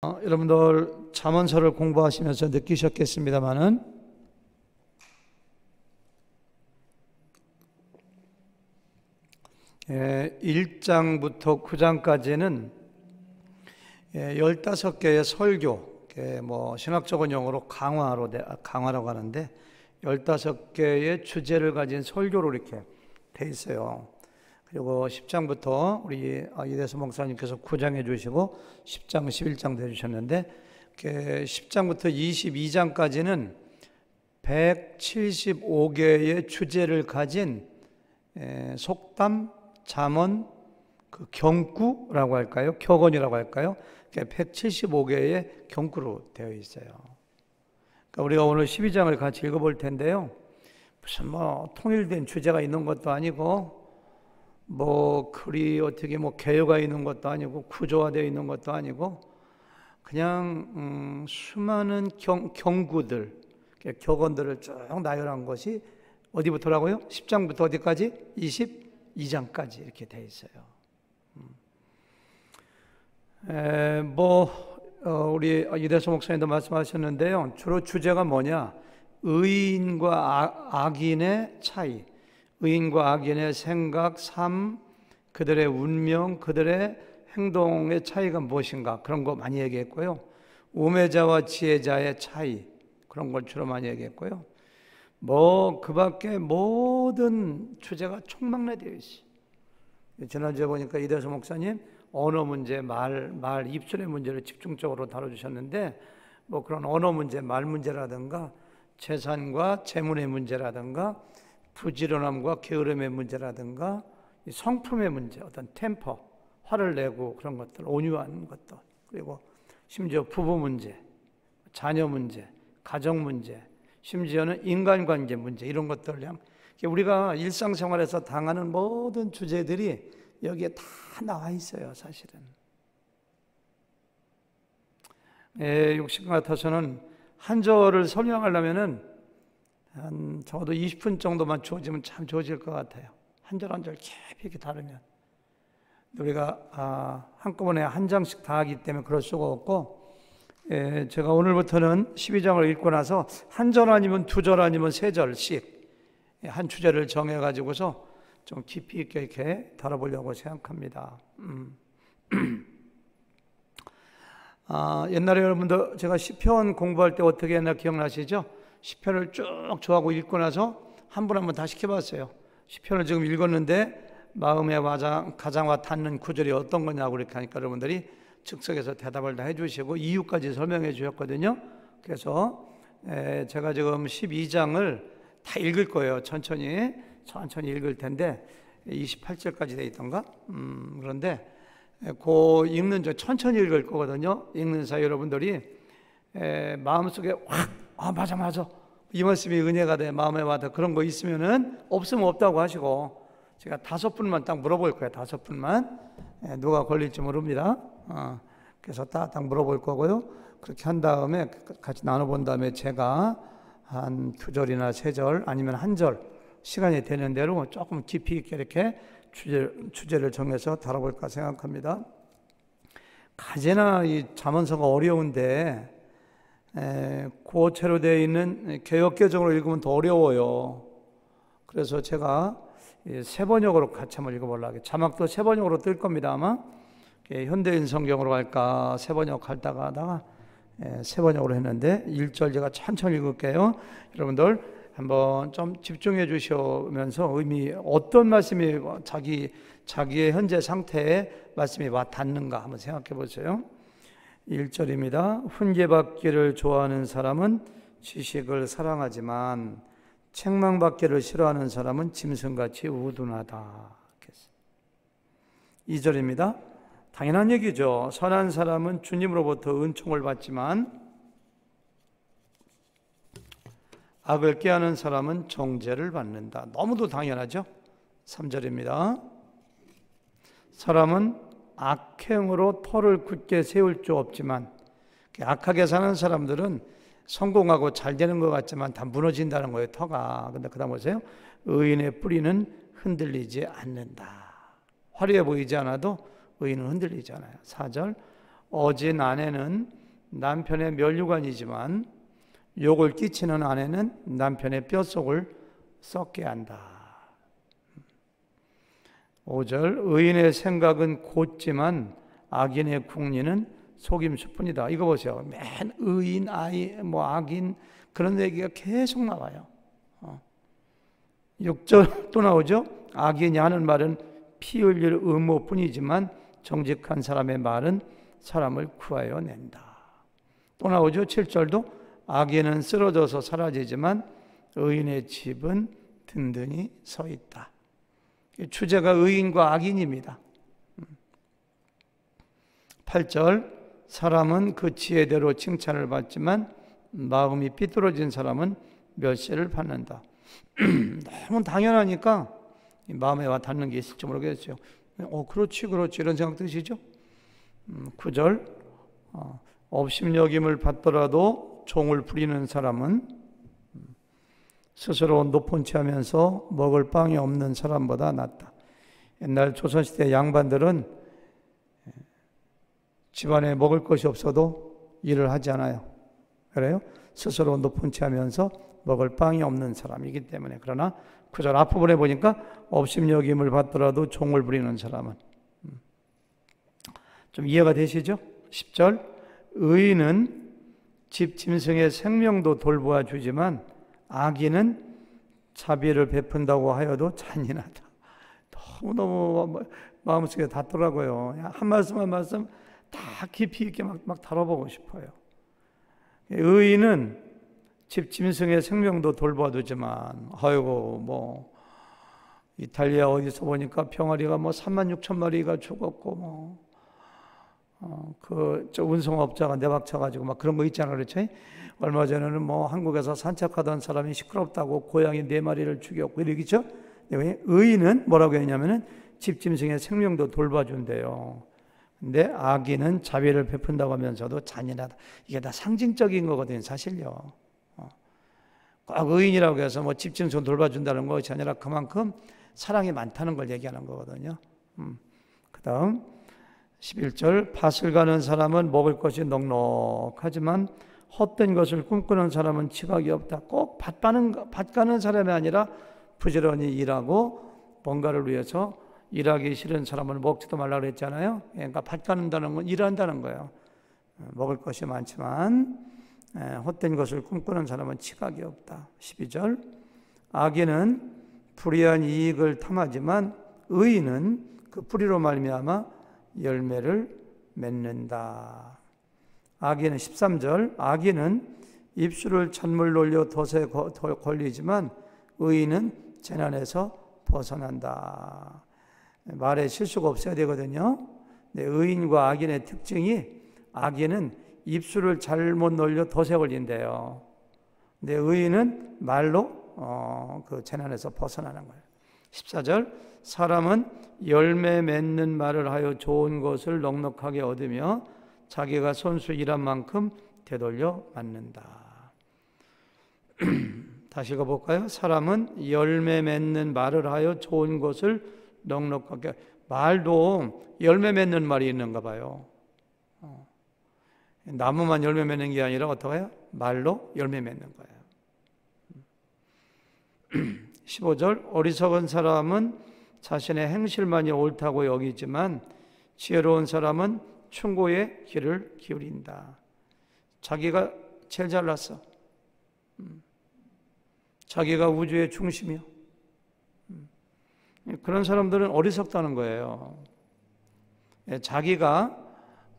여러분들 잠언서를 공부하시면서 느끼셨겠습니다마는 1장부터 9장까지는 15개의 설교, 신학적인 용어로 강화라고 하는데 15개의 주제를 가진 설교로 이렇게 돼 있어요. 그리고 10장부터 우리 이대수 목사님께서 9장 해주시고 10장, 11장 해주셨는데 10장부터 22장까지는 175개의 주제를 가진 속담, 잠언, 경구라고 할까요? 격언이라고 할까요? 175개의 경구로 되어 있어요. 그러니까 우리가 오늘 12장을 같이 읽어볼 텐데요. 무슨 통일된 주제가 있는 것도 아니고 글이 어떻게 개요가 있는 것도 아니고 구조화되어 있는 것도 아니고 그냥 수많은 경구들, 격언들을 쭉 나열한 것이 어디부터라고요? 10장부터 어디까지? 22장까지 이렇게 되어 있어요. 우리 이대수 목사님도 말씀하셨는데요. 주로 주제가 뭐냐? 의인과 악인의 차이, 의인과 악인의 생각, 삶, 그들의 운명, 그들의 행동의 차이가 무엇인가, 그런 거 많이 얘기했고요. 우매자와 지혜자의 차이, 그런 걸 주로 많이 얘기했고요. 그 밖에 모든 주제가 총망라되어 있어요. 지난주에 보니까 이대수 목사님 언어 문제, 말, 입술의 문제를 집중적으로 다뤄주셨는데 그런 언어 문제, 말 문제라든가 재산과 재물의 문제라든가 부지런함과 게으름의 문제라든가 성품의 문제, 어떤 템퍼, 화를 내고 그런 것들, 온유한 것들, 그리고 심지어 부부 문제, 자녀 문제, 가정 문제, 심지어는 인간관계 문제, 이런 것들, 우리가 일상생활에서 당하는 모든 주제들이 여기에 다 나와 있어요, 사실은. 욕심 같아서는 한 절을 설명하려면은 적어도 20분 정도만 주어지면 참 좋아질 것 같아요. 한 절 한 절 깊이 이렇게 다루면. 우리가 한꺼번에 한 장씩 다 하기 때문에 그럴 수가 없고, 제가 오늘부터는 12장을 읽고 나서 한 절 아니면 두 절 아니면 세 절씩 한 주제를 정해가지고서 좀 깊이 있게 이렇게 다뤄보려고 생각합니다. 옛날에 여러분들 제가 시편 공부할 때 어떻게 했나 기억나시죠? 시편을 쭉 저하고 읽고 나서 한 분 한 번 다 시켜봤어요. 시편을 지금 읽었는데 마음에 가장 와 닿는 구절이 어떤 거냐고 이렇게 하니까 여러분들이 즉석에서 대답을 다 해주시고 이유까지 설명해 주셨거든요. 그래서 제가 지금 12장을 다 읽을 거예요. 천천히 읽을 텐데 28절까지 돼 있던가? 그런데 천천히 읽을 거거든요. 읽는 사이 여러분들이 마음속에 맞아 이 말씀이 은혜가 돼, 마음에 와닿아, 그런 거 있으면은 없으면 없다고 하시고, 제가 5분만 딱 물어볼 거예요. 5분만. 누가 걸릴지 모릅니다. 그래서 딱 물어볼 거고요. 그렇게 한 다음에 같이 나눠본 다음에 제가 한 2절이나 3절 아니면 한 절 시간이 되는 대로 조금 깊이 있게 이렇게 주제를 정해서 다뤄볼까 생각합니다. 가제나 이 잠언서가 어려운데 고체로 되어 있는 개역개정으로 읽으면 더 어려워요. 그래서 제가 세번역으로 같이 한번 읽어보려고 해요. 자막도 세번역으로 뜰 겁니다. 아마 현대인 성경으로 할까 세번역 하다가 세번역으로 했는데 1절 제가 천천히 읽을게요. 여러분들 한번 좀 집중해 주시면서 어떤 말씀이 자기의 현재 상태에 말씀이 와 닿는가 한번 생각해 보세요. 1절입니다. 훈계받기를 좋아하는 사람은 지식을 사랑하지만 책망받기를 싫어하는 사람은 짐승같이 우둔하다. 2절입니다. 당연한 얘기죠. 선한 사람은 주님으로부터 은총을 받지만 악을 꾀하는 사람은 정죄를 받는다. 너무도 당연하죠. 3절입니다. 사람은 악행으로 터를 굳게 세울 수 없지만, 악하게 사는 사람들은 성공하고 잘 되는 것 같지만 다 무너진다는 거예요, 터가. 근데 그 다음 보세요. 의인의 뿌리는 흔들리지 않는다. 화려해 보이지 않아도 의인은 흔들리잖아요. 4절. 어진 아내는 남편의 면류관이지만 욕을 끼치는 아내는 남편의 뼛속을 썩게 한다. 5절 의인의 생각은 곧지만 악인의 궁리는 속임수뿐이다. 이거 보세요. 맨 의인, 악인 그런 얘기가 계속 나와요. 6절 또 나오죠. 악인이 하는 말은 피 흘릴 음모뿐이지만 정직한 사람의 말은 사람을 구하여 낸다. 또 나오죠. 7절도 악인은 쓰러져서 사라지지만 의인의 집은 든든히 서 있다. 주제가 의인과 악인입니다. 8절 사람은 그 지혜대로 칭찬을 받지만 마음이 삐뚤어진 사람은 멸시를 받는다. 너무 당연하니까 마음에 와 닿는 게 있을지 모르겠어요. 그렇지 이런 생각 드시죠? 9절 업심여김을 받더라도 종을 부리는 사람은 스스로 높은 체하면서 먹을 빵이 없는 사람보다 낫다. 옛날 조선시대 양반들은 집안에 먹을 것이 없어도 일을 하지 않아요. 그래요? 스스로 높은 체하면서 먹을 빵이 없는 사람이기 때문에. 그러나 그절 앞부분에 보니까 업심여김을 받더라도 종을 부리는 사람은 좀 이해가 되시죠? 10절 의인은 집 짐승의 생명도 돌보아 주지만 악인은 자비를 베푼다고 하여도 잔인하다. 너무너무 마음속에 닿더라고요. 한 말씀 한 말씀 다 깊이 있게 막 다뤄보고 싶어요. 의인은 집 짐승의 생명도 돌봐두지만 이탈리아 어디서 보니까 병아리가 36,000마리가 죽었고 저 운송업자가 내박쳐가지고 막 그런 거 있잖아요. 그렇죠? 얼마 전에는 한국에서 산책하던 사람이 시끄럽다고 고양이 4마리를 죽였고 이러겠죠? 의인은 뭐라고 했냐면은 집 짐승의 생명도 돌봐준대요. 근데 악인은 자비를 베푼다고 하면서도 잔인하다. 이게 다 상징적인 거거든요, 사실요. 꼭 의인이라고 해서 집 짐승 돌봐준다는 것이 아니라 그만큼 사랑이 많다는 걸 얘기하는 거거든요. 그 다음 11절 밭을 가는 사람은 먹을 것이 넉넉하지만 헛된 것을 꿈꾸는 사람은 지각이 없다. 꼭 밭 가는 사람이 아니라 부지런히 일하고 뭔가를 위해서 일하기 싫은 사람은 먹지도 말라 그랬잖아요. 그러니까 밭 가는다는 건 일한다는 거예요. 먹을 것이 많지만 헛된 것을 꿈꾸는 사람은 지각이 없다. 12절 악인은 불의한 이익을 탐하지만 의인은 그 뿌리로 말미암아 열매를 맺는다. 악인은 13절 악인은 입술을 찬물로 올려 덫에 걸리지만 의인은 재난에서 벗어난다. 말에 실수가 없어야 되거든요. 의인과 악인의 특징이 악인은 입술을 잘못 놀려 덫에 걸린대요. 근데 의인은 말로 그 재난에서 벗어나는 거예요. 14절 사람은 열매 맺는 말을 하여 좋은 것을 넉넉하게 얻으며 자기가 손수 일한 만큼 되돌려 받는다. 다시 읽어볼까요? 사람은 열매 맺는 말을 하여 좋은 것을 넉넉하게. 말도 열매 맺는 말이 있는가 봐요. 나무만 열매 맺는 게 아니라 어떡해요? 말로 열매 맺는 거예요. 15절 어리석은 사람은 자신의 행실만이 옳다고 여기지만 지혜로운 사람은 충고의 귀를 기울인다. 자기가 제일 잘났어. 자기가 우주의 중심이요. 그런 사람들은 어리석다는 거예요. 자기가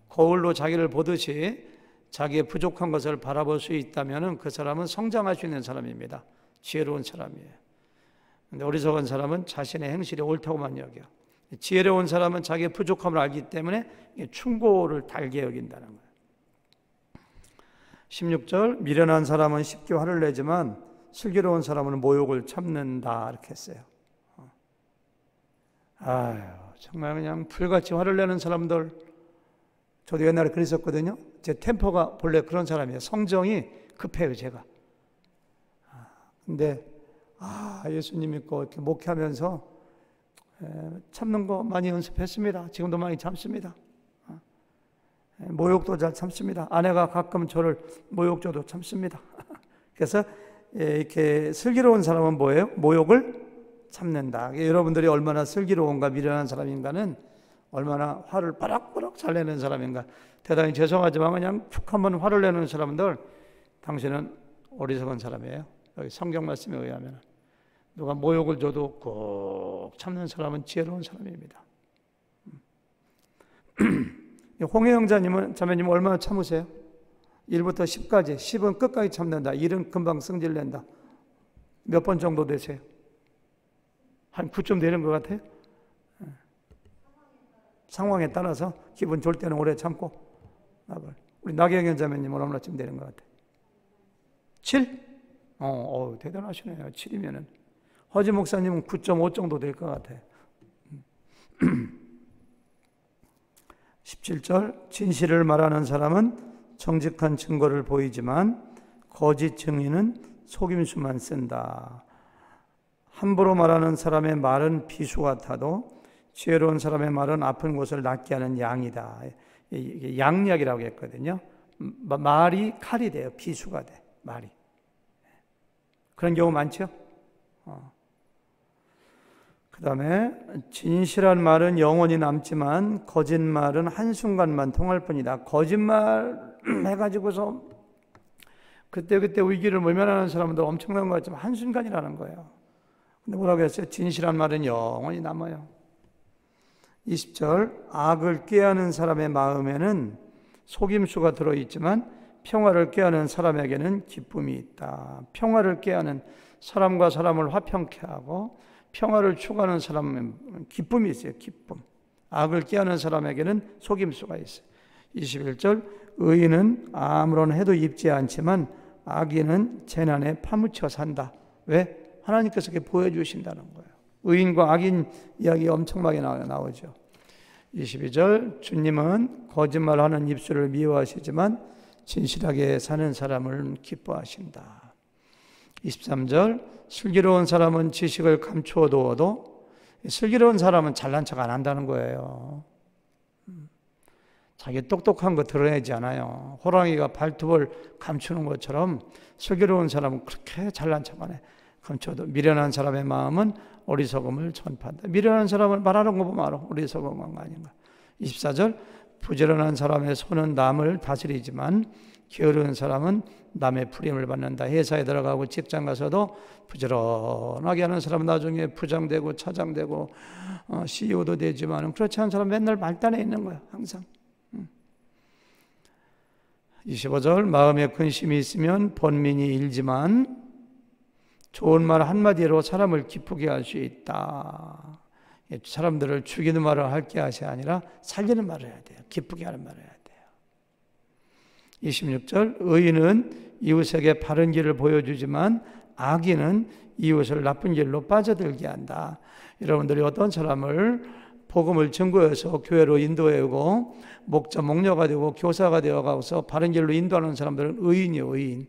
거울로 자기를 보듯이 자기의 부족한 것을 바라볼 수 있다면 그 사람은 성장할 수 있는 사람입니다. 지혜로운 사람이에요. 근데 어리석은 사람은 자신의 행실이 옳다고만 여겨. 지혜로운 사람은 자기의 부족함을 알기 때문에 충고를 달게 여긴다는 거예요. 16절 미련한 사람은 쉽게 화를 내지만 슬기로운 사람은 모욕을 참는다 이렇게 했어요. 정말 그냥 불같이 화를 내는 사람들, 저도 옛날에 그랬었거든요. 제 템퍼가 본래 그런 사람이에요. 성정이 급해요, 제가. 근데 예수님 믿고 이렇게 목회하면서 참는 거 많이 연습했습니다. 지금도 많이 참습니다. 모욕도 잘 참습니다. 아내가 가끔 저를 모욕 줘도 참습니다. 그래서 이렇게 슬기로운 사람은 뭐예요? 모욕을 참는다. 여러분들이 얼마나 슬기로운가 미련한 사람인가는 얼마나 화를 빠락빠락 잘 내는 사람인가. 대단히 죄송하지만 그냥 툭 한번 화를 내는 사람들, 당신은 어리석은 사람이에요. 여기 성경 말씀에 의하면 누가 모욕을 줘도 꼭 참는 사람은 지혜로운 사람입니다. 홍혜영 자매님은 얼마나 참으세요? 1부터 10까지. 10은 끝까지 참는다. 1은 금방 승질낸다. 몇 번 정도 되세요? 한 9점 되는 것 같아요? 상황에 따라서 기분 좋을 때는 오래 참고. 우리 나경현 자매님은 얼마나쯤 되는 것 같아요? 7? 대단하시네요. 7이면은. 허지 목사님은 9.5 정도 될 것 같아요. 17절, 진실을 말하는 사람은 정직한 증거를 보이지만 거짓 증인은 속임수만 쓴다. 함부로 말하는 사람의 말은 비수 같아도 지혜로운 사람의 말은 아픈 곳을 낫게 하는 양이다. 이게 양약이라고 했거든요. 말이 칼이 돼요. 비수가 돼. 말이. 그런 경우 많죠? 그 다음에 진실한 말은 영원히 남지만 거짓말은 한순간만 통할 뿐이다. 거짓말 해가지고서 그때그때 위기를 모면하는 사람들 엄청난 것 같지만 한순간이라는 거예요. 근데 뭐라고 했어요? 진실한 말은 영원히 남아요. 20절, 악을 꾀하는 사람의 마음에는 속임수가 들어있지만 평화를 꾀하는 사람에게는 기쁨이 있다. 평화를 꾀하는 사람과 사람을 화평케 하고 평화를 추구하는 사람은 기쁨이 있어요. 기쁨. 악을 꾀하는 사람에게는 속임수가 있어요. 21절, 의인은 아무런 해도 입지 않지만 악인은 재난에 파묻혀 산다. 왜? 하나님께서 이렇게 보여주신다는 거예요. 의인과 악인 이야기 엄청나게 나오죠. 22절, 주님은 거짓말하는 입술을 미워하시지만 진실하게 사는 사람을 기뻐하신다. 23절, 슬기로운 사람은 지식을 감추어 두어도 슬기로운 사람은 잘난 척 안 한다는 거예요. 자기 똑똑한 거 드러내지 않아요. 호랑이가 발톱을 감추는 것처럼 슬기로운 사람은 그렇게 잘난 척 안 해. 감춰도 미련한 사람의 마음은 어리석음을 전파한다. 미련한 사람을 말하는 거 보면 알아. 어리석은 거 아닌가. 24절, 부지런한 사람의 손은 남을 다스리지만 게으른 사람은 남의 부림을 받는다. 회사에 들어가고 직장 가서도 부지런하게 하는 사람은 나중에 부장되고 차장되고 CEO도 되지만 그렇지 않은 사람은 맨날 말단에 있는 거야. 항상. 25절, 마음에 근심이 있으면 번민이 일지만 좋은 말 한마디로 사람을 기쁘게 할 수 있다. 사람들을 죽이는 말을 할 게 아니라 살리는 말을 해야 돼요. 기쁘게 하는 말을 해야 돼요. 26절, 의인은 이웃에게 바른 길을 보여주지만 악인은 이웃을 나쁜 길로 빠져들게 한다. 여러분들이 어떤 사람을 복음을 증거해서 교회로 인도해오고 목자, 목녀가 되고 교사가 되어가서 바른 길로 인도하는 사람들은 의인이에요. 의인.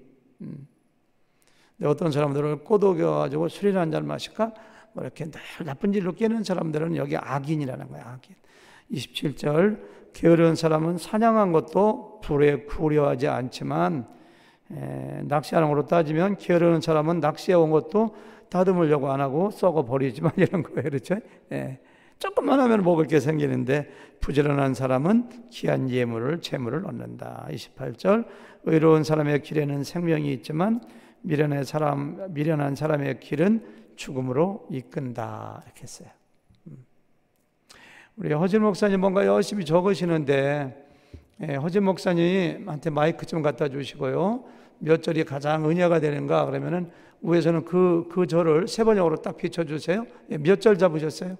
어떤 사람들을 꼬독여가지고 술이나 한잔 마실까? 뭐 이렇게 늘 나쁜 길로 깨는 사람들은 여기 악인이라는 거야. 악인. 27절, 게으른 사람은 사냥한 것도 불에 구려하지 않지만 낚시하는 걸로 따지면 게으른 사람은 낚시해 온 것도 다듬으려고 안 하고 썩어 버리지만 이런 거예요. 그렇죠? 조금만 하면 먹을 게 생기는데 부지런한 사람은 귀한 예물을 재물을 얻는다. 28절, 의로운 사람의 길에는 생명이 있지만 미련한 사람의 길은 죽음으로 이끈다. 이렇게 했어요. 우리 허진 목사님 뭔가 열심히 적으시는데 허진 목사님한테 마이크 좀 갖다 주시고요. 몇 절이 가장 은혜가 되는가 그러면은 위에서는 그 절을 세 번역으로 딱 비춰주세요. 몇 절 잡으셨어요?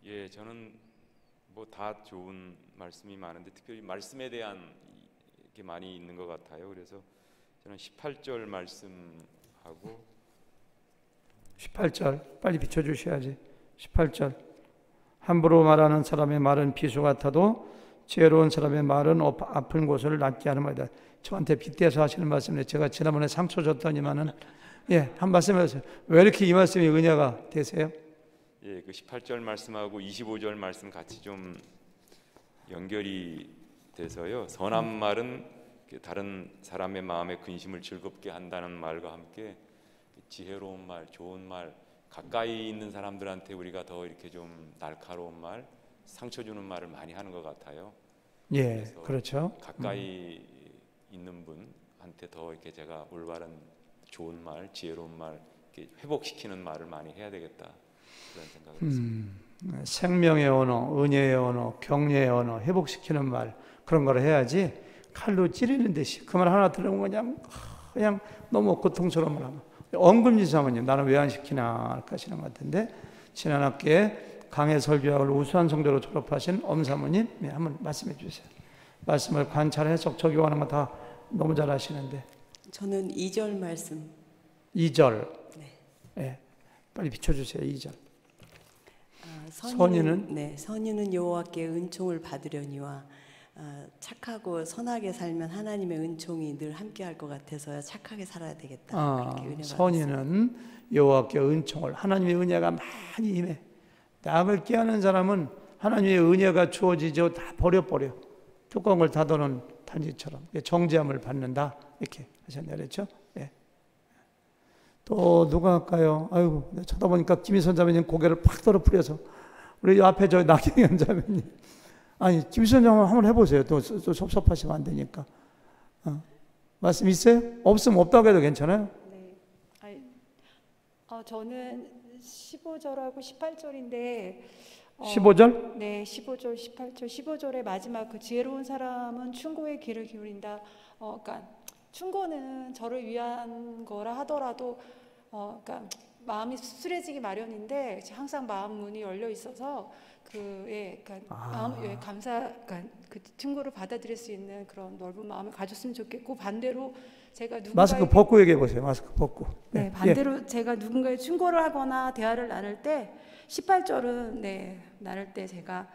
예, 저는 뭐 다 좋은 말씀이 많은데 특별히 말씀에 대한 게 많이 있는 것 같아요. 그래서 저는 18절 말씀하고 18절 빨리 비춰주셔야지. 18절, 함부로 말하는 사람의 말은 비수 같아도 지혜로운 사람의 말은 아픈 곳을 낫게 하는 말이다. 저한테 빗대서 하시는 말씀인데 제가 지난번에 상처 줬더니만은 한 말씀 해주세요. 왜 이렇게 이 말씀이 은혜가 되세요? 예, 그 18절 말씀하고 25절 말씀 같이 좀 연결이 돼서요. 선한 말은 다른 사람의 마음에 근심을 즐겁게 한다는 말과 함께 지혜로운 말, 좋은 말, 가까이 있는 사람들한테 우리가 더 이렇게 좀 날카로운 말, 상처 주는 말을 많이 하는 것 같아요. 예, 그렇죠. 가까이 있는 분한테 더 이렇게 제가 올바른 좋은 말, 지혜로운 말, 이렇게 회복시키는 말을 많이 해야 되겠다 그런 생각을 했습니다. 생명의 언어, 은혜의 언어, 격려의 언어, 회복시키는 말 그런 걸 해야지 칼로 찌르는 듯이 그 말 하나 들으면 그냥 너무 고통스러운 말. 언금지 사모님 나는 왜 안 시키나 하시는 것 같은데 지난 학기에 강해 설교학을 우수한 성적으로 졸업하신 엄사모님 한번 말씀해 주세요. 말씀을 관찰, 해석, 적용하는 거 다 너무 잘 하시는데 저는 2절 말씀 2절 네. 예, 빨리 비춰주세요. 2절 선인은 여호와께 은총을 받으려니와 착하고 선하게 살면 하나님의 은총이 늘 함께할 것 같아서요. 착하게 살아야 되겠다. 선인은 여호와께 은총을 하나님의 은혜가 많이 임해. 낙을 깨하는 사람은 하나님의 은혜가 주어지죠. 다 버려버려. 뚜껑을 닫아놓은 단지처럼 정죄함을 받는다 이렇게 하셨네요. 그렇죠? 예. 또 누가 할까요? 아이고 쳐다보니까 김희선 자매님 고개를 팍 떨어뜨려서 우리 앞에 저 나경현 자매님 아니 김희선 자매님 한번 해보세요. 또 섭섭하시면 안 되니까. 말씀 있어요? 없으면 없다고 해도 괜찮아요? 네. 저는 15절하고 18절인데 15절? 네, 15절, 18절. 15절의 마지막 그 지혜로운 사람은 충고의 귀를 기울인다. 그러니까 충고는 저를 위한 거라 하더라도 그러니까 마음이 씁쓸해지기 마련인데 항상 마음 문이 열려 있어서 그러니까 그러니까 그 충고를 받아들일 수 있는 그런 넓은 마음을 가졌으면 좋겠고 반대로 제가 마스크 벗고 얘기해 보세요. 마스크 벗고. 네, 반대로 제가 누군가의 충고를 하거나 대화를 나눌 때 18절은 나눌 때 제가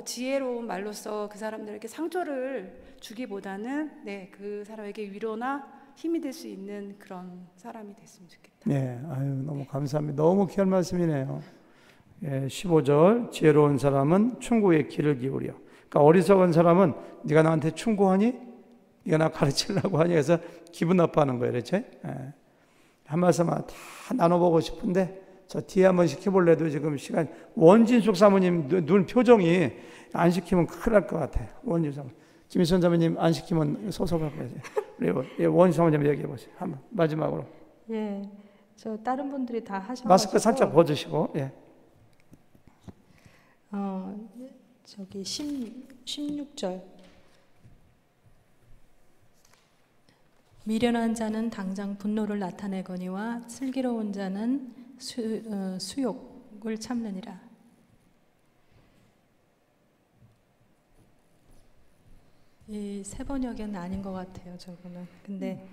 지혜로운 말로써 그 사람들에게 상처를 주기보다는 그 사람에게 위로나 힘이 될 수 있는 그런 사람이 됐으면 좋겠다. 네, 너무 감사합니다. 너무 귀한 말씀이네요. 15절 지혜로운 사람은 충고의 귀를 기울여. 그러니까 어리석은 사람은 네가 나한테 충고하니? 네가 나 가르치려고 하니? 해서 기분 나빠하는 거예요. 그렇죠? 한 말씀만 다 나눠보고 싶은데 저 뒤에 한번 시켜볼래도 지금 시간 원진숙 사모님 눈 표정이 안 시키면 큰일 날 것 같아요. 원진숙 사모님. 김희선 사모님 안 시키면 섭섭할 거예요. 그리고 원진숙 사모님 얘기해 보세요. 한번 마지막으로. 예, 저 다른 분들이 다 하셔가지고 마스크 살짝 벗으시고. 예. 저기 16절 미련한 자는 당장 분노를 나타내거니와 슬기로운 자는 수욕을 참느니라. 이 세 번역은 아닌 것 같아요. 저거는. 근데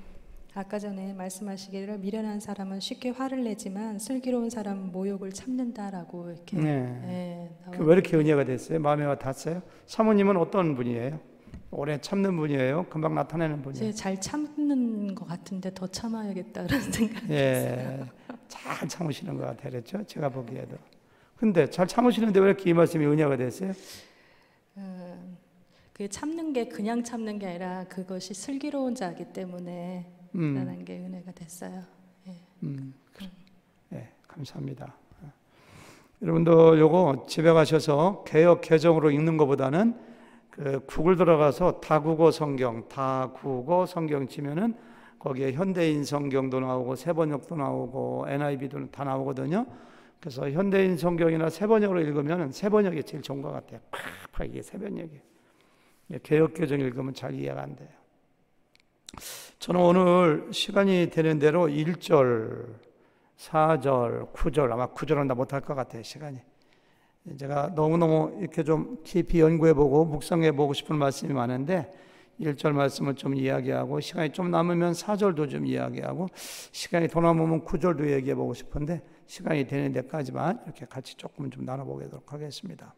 아까 전에 말씀하시기를 미련한 사람은 쉽게 화를 내지만 슬기로운 사람은 모욕을 참는다라고 이렇게. 왜 이렇게 은혜가 됐어요? 마음에 와 닿았어요? 사모님은 어떤 분이에요? 오래 참는 분이에요? 금방 나타내는 분이에요? 잘 참는 것 같은데 더 참아야겠다 그런 생각이 들었어요. 잘 참으시는 것 같아요. 그렇죠? 제가 보기에도. 근데 잘 참으시는데 왜 이렇게 이 말씀이 은혜가 됐어요? 그 참는 게 그냥 참는 게 아니라 그것이 슬기로운 자이기 때문에 라는 게 은혜가 됐어요. 감사합니다. 여러분도 요거 집에 가셔서 개역 개정으로 읽는 것보다는 그 구글 들어가서 다국어 성경 치면은 거기에 현대인 성경도 나오고 세번역도 나오고 NIV도 다 나오거든요. 그래서 현대인 성경이나 세번역으로 읽으면 세번역이 제일 좋은 것 같아요. 팍팍 이게 세번역이. 개역 개정 읽으면 잘 이해가 안 돼요. 저는 오늘 시간이 되는 대로 1절, 4절, 9절 아마 9절은 다 못할 것 같아요. 시간이. 제가 너무너무 이렇게 좀 깊이 연구해보고 묵상해보고 싶은 말씀이 많은데 1절 말씀을 좀 이야기하고 시간이 좀 남으면 4절도 좀 이야기하고 시간이 더 남으면 9절도 얘기해보고 싶은데 시간이 되는 데까지만 이렇게 같이 조금 좀 나눠보도록 하겠습니다.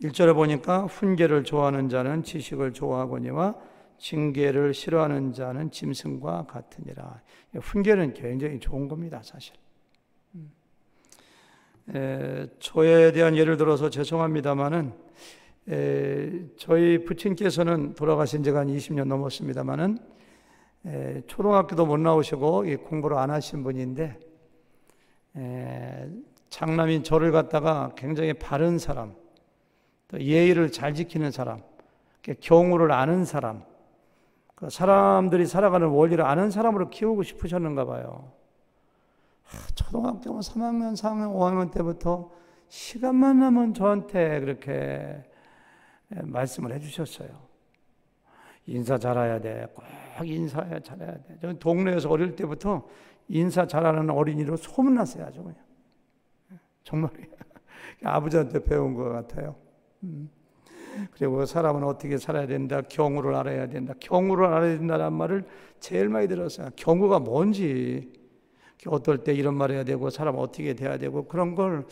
1절에 보니까 훈계를 좋아하는 자는 지식을 좋아하거니와 징계를 싫어하는 자는 짐승과 같으니라. 훈계는 굉장히 좋은 겁니다, 사실. 저에 대한 예를 들어서 죄송합니다마는 저희 부친께서는 돌아가신 지가 한 20년 넘었습니다만은 초등학교도 못 나오시고 공부를 안 하신 분인데 장남인 저를 갖다가 굉장히 바른 사람, 또 예의를 잘 지키는 사람, 경우를 아는 사람, 사람들이 살아가는 원리를 아는 사람으로 키우고 싶으셨는가 봐요. 초등학교 3학년, 4학년, 5학년 때부터 시간만 나면 저한테 그렇게 말씀을 해주셨어요. 인사 잘해야 돼. 꼭 인사 잘해야 돼. 저는 동네에서 어릴 때부터 인사 잘하는 어린이로 소문났어요. 아주 그냥. 정말이에요. 아버지한테 배운 것 같아요. 그리고 사람은 어떻게 살아야 된다. 경우를 알아야 된다. 경우를 알아야 된다는 말을 제일 많이 들었어요. 경우가 뭔지, 어떨 때 이런 말 해야 되고 사람 어떻게 돼야 되고 그런 걸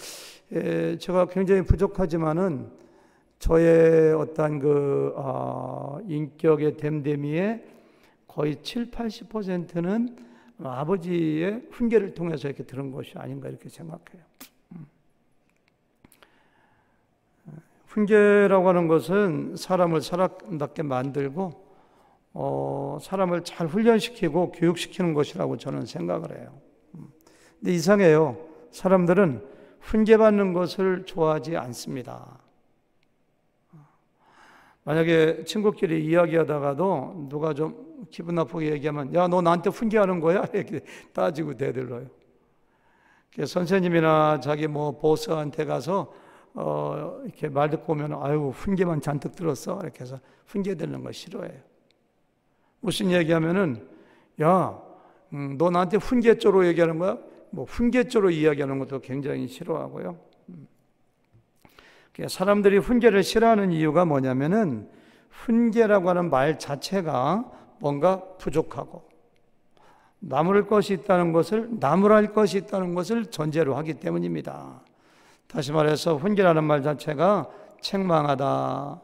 제가 굉장히 부족하지만은 저의 어떤 인격의 됨됨이의 거의 7, 80%는 아버지의 훈계를 통해서 이렇게 들은 것이 아닌가 이렇게 생각해요. 훈계라고 하는 것은 사람을 사람답게 만들고 사람을 잘 훈련시키고 교육시키는 것이라고 저는 생각을 해요. 근데 이상해요. 사람들은 훈계받는 것을 좋아하지 않습니다. 만약에 친구끼리 이야기하다가도 누가 좀 기분 나쁘게 얘기하면 야, 너 나한테 훈계하는 거야? 이렇게 따지고 대들어요. 선생님이나 자기 보스한테 가서 이렇게 말 듣고 오면 아유 훈계만 잔뜩 들었어 이렇게 해서 훈계 듣는 거 싫어해요. 무슨 얘기하면은 야, 너 나한테 훈계조로 얘기하는 거야? 훈계조로 이야기하는 것도 굉장히 싫어하고요. 사람들이 훈계를 싫어하는 이유가 뭐냐면은 훈계라고 하는 말 자체가 뭔가 부족하고 나무랄 것이 있다는 것을 전제로 하기 때문입니다. 다시 말해서 훈계라는 말 자체가 책망하다,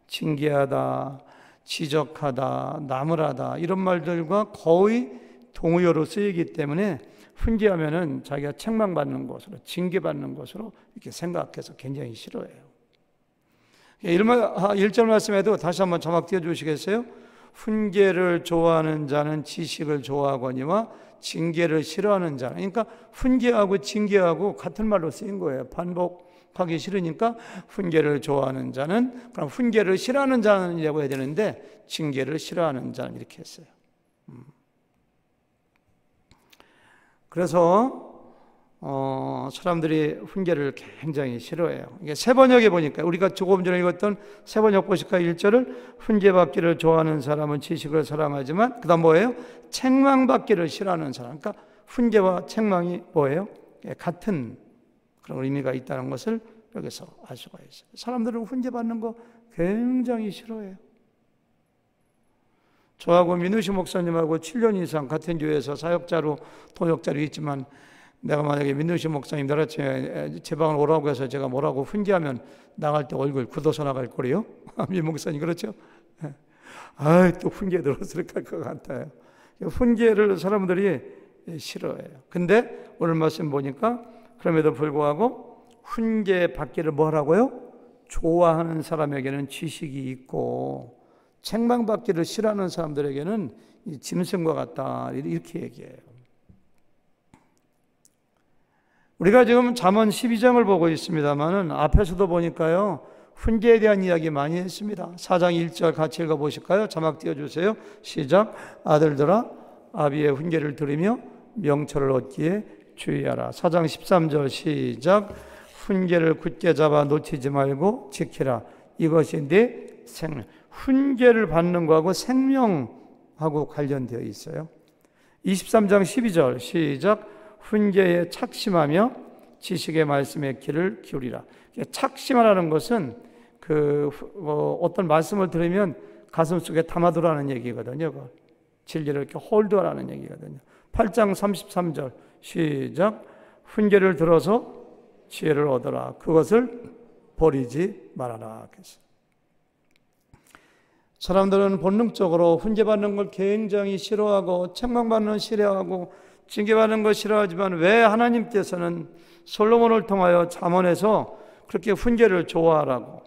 징계하다, 지적하다, 나무라다 이런 말들과 거의 동의어로 쓰이기 때문에 훈계하면은 자기가 책망받는 것으로, 징계받는 것으로 이렇게 생각해서 굉장히 싫어해요. 1절 말씀에도 다시 한번 자막 띄워주시겠어요? 훈계를 좋아하는 자는 지식을 좋아하거니와 징계를 싫어하는 자는, 그러니까 훈계하고 징계하고 같은 말로 쓰인 거예요. 반복하기 싫으니까 훈계를 좋아하는 자는, 그럼 훈계를 싫어하는 자는이라고 해야 되는데 징계를 싫어하는 자는 이렇게 했어요. 그래서 사람들이 훈계를 굉장히 싫어해요. 이게 세번역에 보니까 우리가 조금 전에 읽었던 세번역 보실까요? 1절을 훈계받기를 좋아하는 사람은 지식을 사랑하지만 그 다음 뭐예요? 책망받기를 싫어하는 사람. 그러니까 훈계와 책망이 뭐예요? 같은 그런 의미가 있다는 것을 여기서 알 수가 있어요. 사람들은 훈계받는 거 굉장히 싫어해요. 저하고 민우시 목사님하고 7년 이상 같은 교회에서 사역자로 동역자로 있지만 내가 만약에 민우시 목사님 내일 아침에 제 방을 오라고 해서 제가 뭐라고 훈계하면 나갈 때 얼굴 굳어서 나갈 거래요. 민 목사님 그렇죠? 또 훈계 들었을 것 같아요. 훈계를 사람들이 싫어해요. 근데 오늘 말씀 보니까 그럼에도 불구하고 훈계 받기를 뭐 하라고요? 좋아하는 사람에게는 지식이 있고 책망받기를 싫어하는 사람들에게는 짐승과 같다 이렇게 얘기해요. 우리가 지금 잠언 12장을 보고 있습니다만은 앞에서도 보니까요 훈계에 대한 이야기 많이 했습니다. 4장 1절 같이 읽어보실까요? 자막 띄워주세요. 시작. 아들들아 아비의 훈계를 들으며 명철을 얻기에 주의하라. 4장 13절 시작. 훈계를 굳게 잡아 놓치지 말고 지키라. 이것이 네 생명. 훈계를 받는 거하고 생명하고 관련되어 있어요. 23장 12절 시작. 훈계에 착심하며 지식의 말씀에 귀를 기울이라. 착심하라는 것은 어떤 말씀을 들으면 가슴 속에 담아두라는 얘기거든요. 진리를 이렇게 홀드하라는 얘기거든요. 8장 33절 시작. 훈계를 들어서 지혜를 얻어라. 그것을 버리지 말아라. 사람들은 본능적으로 훈계받는 걸 굉장히 싫어하고 책망받는 걸 싫어하고 징계받는 걸 싫어하지만 왜 하나님께서는 솔로몬을 통하여 잠언에서 그렇게 훈계를 좋아하라고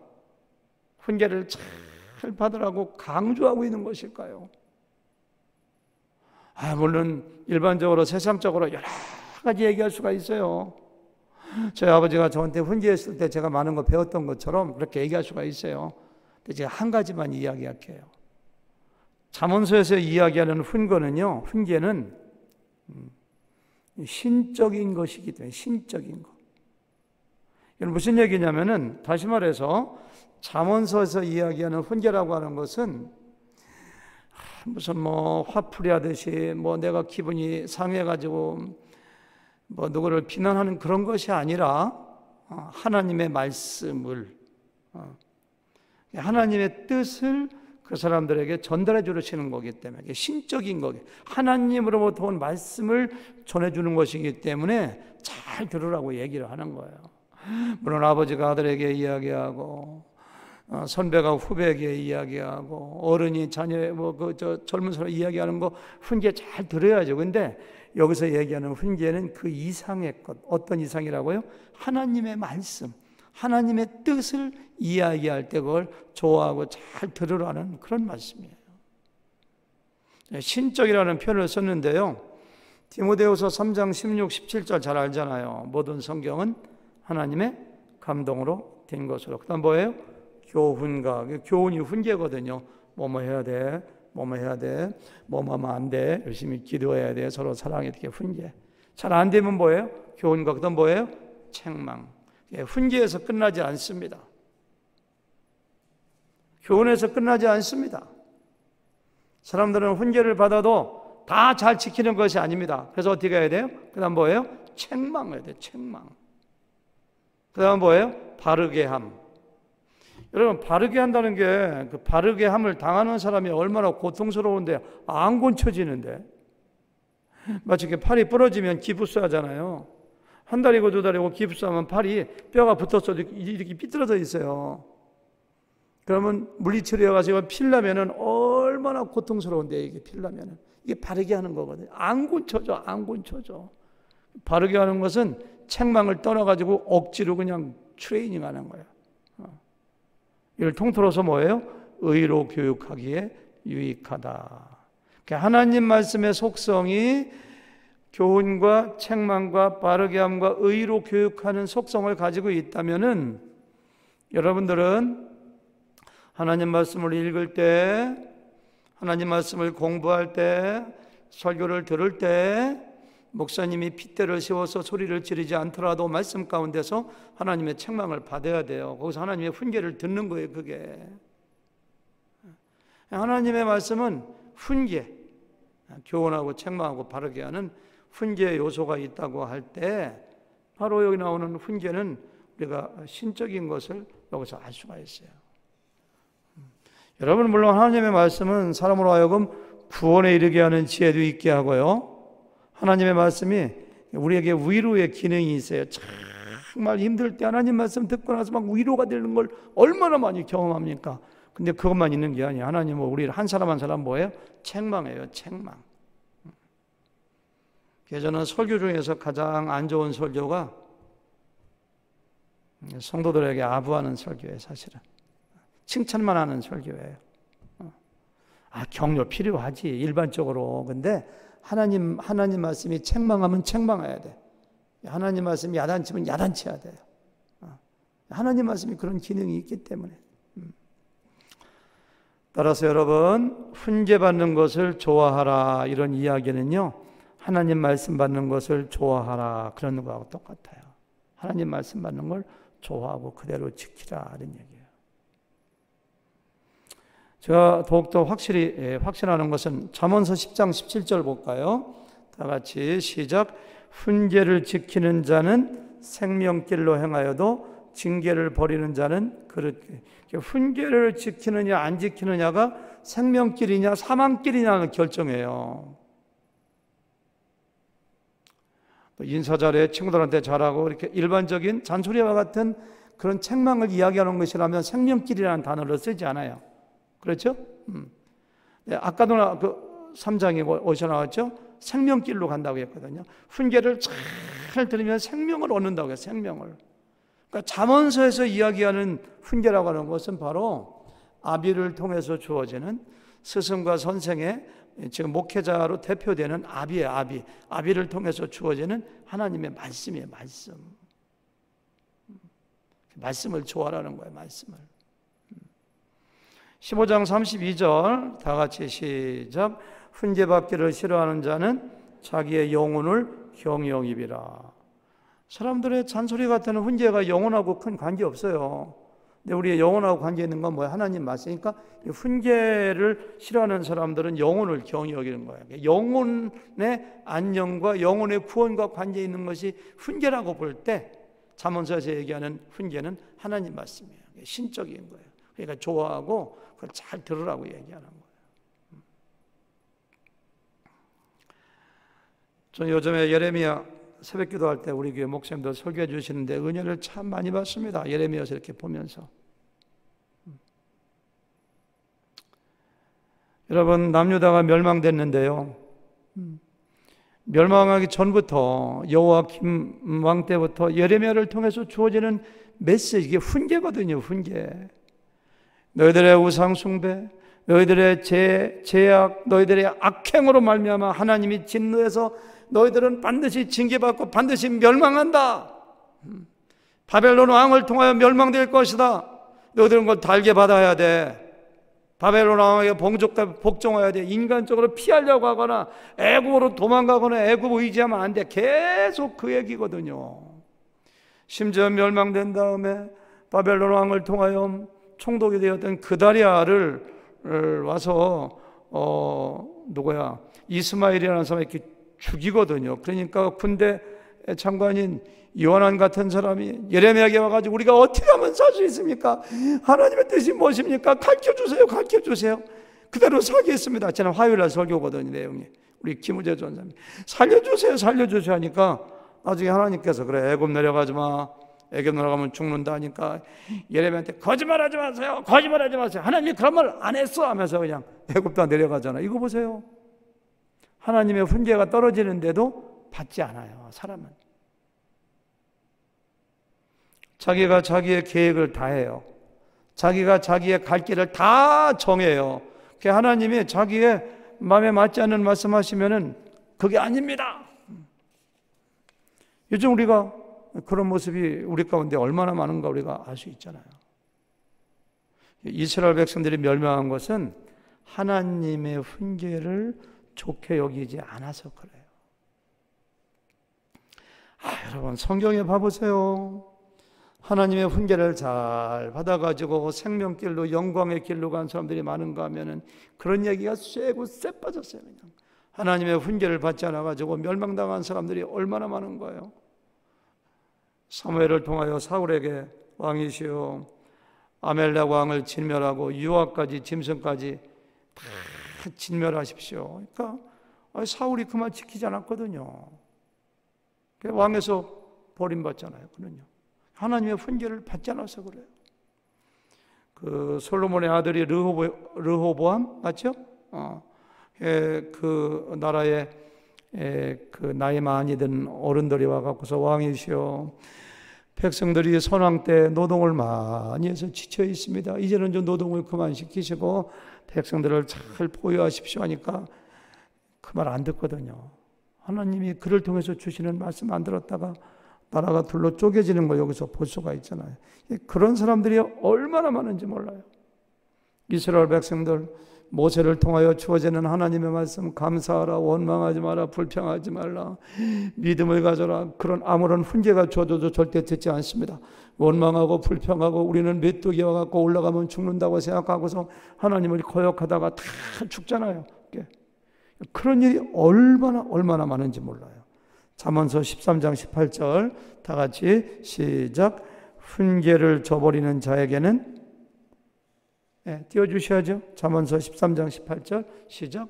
훈계를 잘 받으라고 강조하고 있는 것일까요? 물론 일반적으로 세상적으로 여러 가지 얘기할 수가 있어요. 저희 아버지가 저한테 훈계했을 때 제가 많은 거 배웠던 것처럼 그렇게 얘기할 수가 있어요. 근데 제가 한 가지만 이야기할게요. 잠언서에서 이야기하는 훈계는 신적인 것이기 때문에 신적인 것. 이건 무슨 얘기냐면은 다시 말해서 잠언서에서 이야기하는 훈계라고 하는 것은 무슨 화풀이 하듯이 내가 기분이 상해가지고 누구를 비난하는 그런 것이 아니라 하나님의 말씀을 하나님의 뜻을 그 사람들에게 전달해 주시는 거기 때문에 이게 신적인 거기 하나님으로부터 온 말씀을 전해주는 것이기 때문에 잘 들으라고 얘기를 하는 거예요. 물론 아버지가 아들에게 이야기하고 선배가 후배에게 이야기하고 어른이 자녀 젊은 사람 이야기하는 거 훈계 잘 들어야죠. 근데 여기서 얘기하는 훈계는 그 이상의 것, 어떤 이상이라고요? 하나님의 말씀, 하나님의 뜻을 이야기할 때 그걸 좋아하고 잘 들으라는 그런 말씀이에요. 신적이라는 표현을 썼는데요, 디모데후서 3장 16, 17절 잘 알잖아요. 모든 성경은 하나님의 감동으로 된 것으로. 그 다음 뭐예요? 교훈과, 교훈이 훈계거든요. 뭐뭐 해야 돼, 뭐뭐 해야 돼, 뭐뭐 하면 안 돼, 열심히 기도해야 돼, 서로 사랑해, 이렇게 훈계. 잘 안 되면 뭐예요? 교훈과. 그 다음 뭐예요? 책망. 훈계에서 끝나지 않습니다. 교훈에서 끝나지 않습니다. 사람들은 훈계를 받아도 다 잘 지키는 것이 아닙니다. 그래서 어떻게 해야 돼요? 그 다음 뭐예요? 책망해야 돼요. 책망. 그 다음 뭐예요? 바르게 함. 여러분, 바르게 한다는 게 그 바르게 함을 당하는 사람이 얼마나 고통스러운데 안 고쳐지는데, 마치 이렇게 팔이 부러지면 기부스 하잖아요. 한 달이고 두 달이고 기부스하면 팔이 뼈가 붙어서 이렇게 삐뚤어져 있어요. 그러면 물리치료해가지고 필라면은 얼마나 고통스러운데, 이게 필라면은 이게 바르게 하는 거거든요. 안 고쳐져, 안 고쳐져. 바르게 하는 것은 책망을 떠나가지고 억지로 그냥 트레이닝하는 거예요. 이를 통틀어서 뭐예요? 의로 교육하기에 유익하다. 하나님 말씀의 속성이 교훈과 책망과 바르게 함과 의로 교육하는 속성을 가지고 있다면은 여러분들은 하나님 말씀을 읽을 때, 하나님 말씀을 공부할 때, 설교를 들을 때 목사님이 핏대를 세워서 소리를 지르지 않더라도 말씀 가운데서 하나님의 책망을 받아야 돼요. 거기서 하나님의 훈계를 듣는 거예요. 그게 하나님의 말씀은 훈계, 교훈하고 책망하고 바르게 하는 훈계의 요소가 있다고 할 때 바로 여기 나오는 훈계는 우리가 신적인 것을 여기서 알 수가 있어요. 여러분, 물론 하나님의 말씀은 사람으로 하여금 구원에 이르게 하는 지혜도 있게 하고요, 하나님의 말씀이 우리에게 위로의 기능이 있어요. 정말 힘들 때 하나님 말씀 듣고 나서 막 위로가 되는 걸 얼마나 많이 경험합니까? 근데 그것만 있는 게 아니에요. 하나님은 우리를 한 사람 한 사람 뭐예요? 책망해요. 책망. 저는 설교 중에서 가장 안 좋은 설교가 성도들에게 아부하는 설교예요. 사실은 칭찬만 하는 설교예요. 격려 필요하지 일반적으로. 근데 하나님 말씀이 책망하면 책망해야 돼. 하나님 말씀이 야단치면 야단쳐야 돼요. 하나님 말씀이 그런 기능이 있기 때문에. 따라서 여러분, 훈계받는 것을 좋아하라, 이런 이야기는요, 하나님 말씀 받는 것을 좋아하라, 그런 거하고 똑같아요. 하나님 말씀 받는 걸 좋아하고 그대로 지키라, 이런 얘기예요. 제가 더욱더 확신하는 것은 잠언서 10장 17절 볼까요? 다 같이 시작. 훈계를 지키는 자는 생명길로 행하여도 징계를 버리는 자는 그릇. 훈계를 지키느냐 안 지키느냐가 생명길이냐 사망길이냐는 결정해요. 인사 잘해, 친구들한테 잘하고, 이렇게 일반적인 잔소리와 같은 그런 책망을 이야기하는 것이라면 생명길이라는 단어를 쓰지 않아요. 그렇죠? 네, 아까도 3장에 어디서 나왔죠? 생명길로 간다고 했거든요. 훈계를 잘 들으면 생명을 얻는다고 해요. 생명을. 그러니까 잠언서에서 이야기하는 훈계라고 하는 것은 바로 아비를 통해서 주어지는 스승과 선생의 지금 목회자로 대표되는 아비를 통해서 주어지는 하나님의 말씀이에요. 말씀을 좋아하라는 거예요. 말씀을. 15장 32절 다 같이 시작. 훈계받기를 싫어하는 자는 자기의 영혼을 경영히 비라. 사람들의 잔소리 같은 훈계가 영혼하고 큰 관계 없어요. 근데 우리의 영혼하고 관계 있는 건 뭐야? 하나님 말씀이니까. 훈계를 싫어하는 사람들은 영혼을 경히 여기는 거예요. 영혼의 안녕과 영혼의 구원과 관계 있는 것이 훈계라고 볼 때 잠언서에서 얘기하는 훈계는 하나님 말씀이에요. 신적인 거예요. 그러니까 좋아하고 그걸 잘 들으라고 얘기하는 거예요. 전 요즘에 예레미야 새벽 기도할 때 우리 교회 목사님들 설교해 주시는데 은혜를 참 많이 받습니다. 예레미야서 이렇게 보면서. 여러분, 남유다가 멸망됐는데요. 멸망하기 전부터 여호와김 왕 때부터 예레미야를 통해서 주어지는 메시지, 이게 훈계거든요. 훈계. 너희들의 우상 숭배, 너희들의 죄악, 너희들의 악행으로 말미암아 하나님이 진노해서 너희들은 반드시 징계받고 반드시 멸망한다. 바벨론 왕을 통하여 멸망될 것이다. 너희들은 그걸 달게 받아야 돼. 바벨론 왕에게 복종해야 돼. 인간적으로 피하려고 하거나 애국으로 도망가거나 애국 의지하면 안 돼. 계속 그 얘기거든요. 심지어 멸망된 다음에 바벨론 왕을 통하여 총독이 되었던 그다리아를 와서 이스마엘이라는 사람이 이렇게 죽이거든요. 그러니까 군대 장관인 요한안 같은 사람이 예레미야에게 와가지고 우리가 어떻게 하면 살 수 있습니까? 하나님의 뜻이 무엇입니까? 가르쳐주세요. 그대로 살겠습니다. 저는 화요일날 설교거든요. 내용이 우리 김우재 전사님 살려주세요 하니까 나중에 하나님께서 그래 애굽 내려가지 마. 애굽 내려가면 죽는다 하니까 예레미야한테 거짓말하지 마세요. 하나님이 그런 말 안 했어 하면서 그냥 애굽도 내려가잖아. 이거 보세요. 하나님의 훈계가 떨어지는데도 받지 않아요. 사람은 자기가 자기의 계획을 다 해요. 자기가 자기의 갈 길을 다 정해요. 하나님이 자기의 마음에 맞지 않는 말씀하시면은 그게 아닙니다. 요즘 우리가 그런 모습이 우리 가운데 얼마나 많은가 우리가 알 수 있잖아요. 이스라엘 백성들이 멸망한 것은 하나님의 훈계를 좋게 여기지 않아서 그래요. 여러분 성경에 봐보세요. 하나님의 훈계를 잘 받아가지고 생명길로 영광의 길로 간 사람들이 많은가 하면은 그런 얘기가 쇠고 쇠 빠졌어요. 그냥 하나님의 훈계를 받지 않아가지고 멸망당한 사람들이 얼마나 많은 거예요. 사무엘을 통하여 사울에게 왕이시오 아멜렉 왕을 진멸하고 유아까지 짐승까지 다 진멸하십시오. 그러니까 사울이 그 말 지키지 않았거든요. 왕에서 버림받잖아요. 그는요. 하나님의 훈계를 받지 않아서 그래요. 그 솔로몬의 아들이 르호보암 맞죠? 그 나라에 그 나이 많이 든 어른들이 와갖고서 왕이시여 백성들이 선왕 때 노동을 많이 해서 지쳐 있습니다. 이제는 좀 노동을 그만 시키시고 백성들을 잘 보유하십시오 하니까 그 말 안 듣거든요. 하나님이 그를 통해서 주시는 말씀 안 들었다가 나라가 둘로 쪼개지는 거 여기서 볼 수가 있잖아요. 그런 사람들이 얼마나 많은지 몰라요. 이스라엘 백성들 모세를 통하여 주어지는 하나님의 말씀 감사하라, 원망하지 마라, 불평하지 말라, 믿음을 가져라. 그런 아무런 훈계가 주어져도 절대 듣지 않습니다. 원망하고 불평하고 우리는 메뚜기에 와갖고 올라가면 죽는다고 생각하고서 하나님을 거역하다가 다 죽잖아요. 그런 일이 얼마나 많은지 몰라요. 잠언서 13장 18절 다 같이 시작. 훈계를 저버리는 자에게는 띄워주셔야죠. 잠언서 13장 18절 시작.